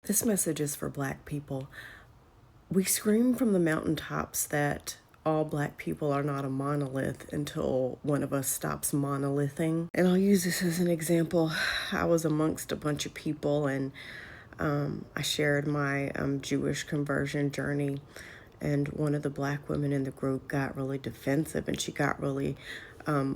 This message is for Black people. We scream from the mountaintops that all Black people are not a monolith until one of us stops monolithing. And I'll use this as an example. I was amongst a bunch of people and I shared my Jewish conversion journey. And one of the Black women in the group got really defensive and she got really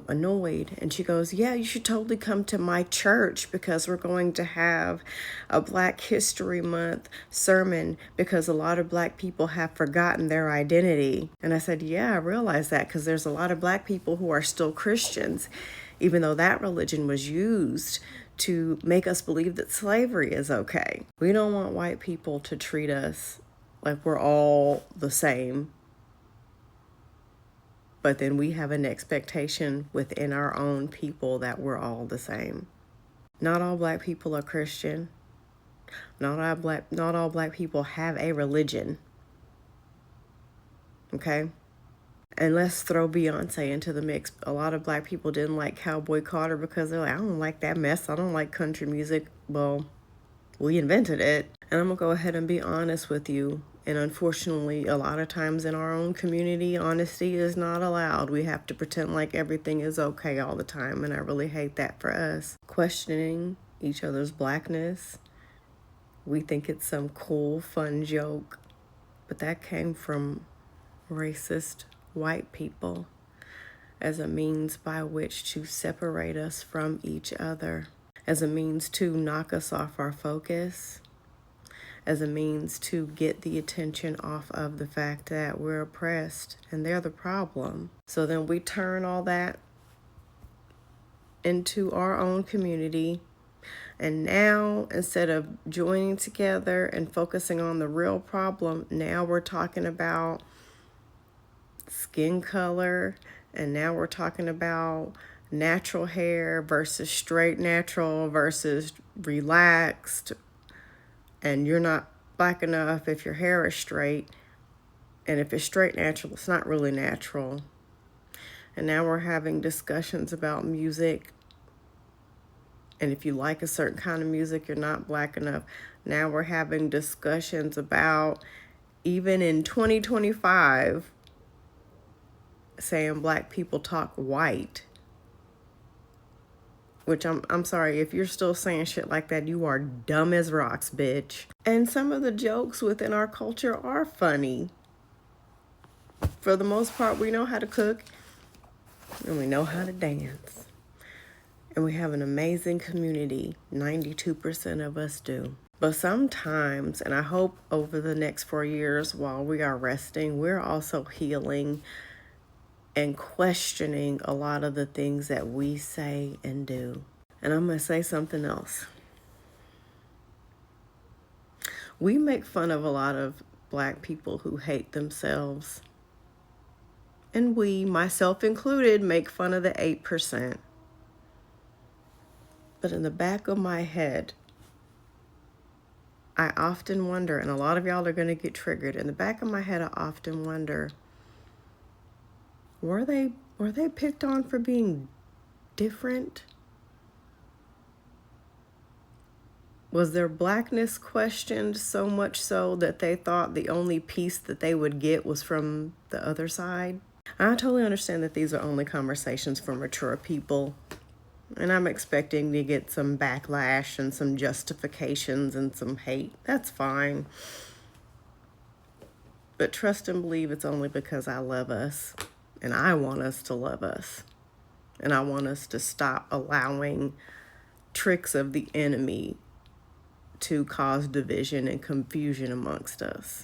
annoyed. And she goes, yeah, you should totally come to my church because we're going to have a Black History Month sermon because a lot of Black people have forgotten their identity. And I said, yeah, I realize that because there's a lot of Black people who are still Christians, even though that religion was used to make us believe that slavery is okay. We don't want white people to treat us like we're all the same. But then we have an expectation within our own people that we're all the same. Not all Black people are Christian. Not all Black people have a religion. Okay? And let's throw Beyonce into the mix. A lot of Black people didn't like Cowboy Carter because they're like, I don't like that mess. I don't like country music. Well, we invented it. And I'm going to go ahead and be honest with you. And unfortunately, a lot of times in our own community, honesty is not allowed. We have to pretend like everything is okay all the time. And I really hate that for us. Questioning each other's Blackness. We think it's some cool, fun joke. But that came from racist white people as a means by which to separate us from each other, as a means to knock us off our focus, as a means to get the attention off of the fact that we're oppressed and they're the problem. So then we turn all that into our own community. And now, instead of joining together and focusing on the real problem, now we're talking about skin color, and now we're talking about natural hair versus straight natural versus relaxed. And you're not Black enough if your hair is straight. And if it's straight natural, it's not really natural. And now we're having discussions about music. And if you like a certain kind of music, you're not Black enough. Now we're having discussions about, even in 2025, saying Black people talk white. Which I'm sorry, if you're still saying shit like that, you are dumb as rocks, bitch. And some of the jokes within our culture are funny. For the most part, we know how to cook and we know how to dance. And we have an amazing community. 92% of us do. But sometimes, and I hope over the next 4 years while we are resting, we're also healing and questioning a lot of the things that we say and do. And I'm going to say something else. We make fun of a lot of Black people who hate themselves. And we, myself included, make fun of the 8%. But in the back of my head, I often wonder, and a lot of y'all are going to get triggered. In the back of my head, I often wonder, were they picked on for being different? Was their Blackness questioned so much so that they thought the only piece that they would get was from the other side? I totally understand that these are only conversations for mature people. And I'm expecting to get some backlash and some justifications and some hate. That's fine. But trust and believe it's only because I love us. And I want us to love us. And I want us to stop allowing tricks of the enemy to cause division and confusion amongst us.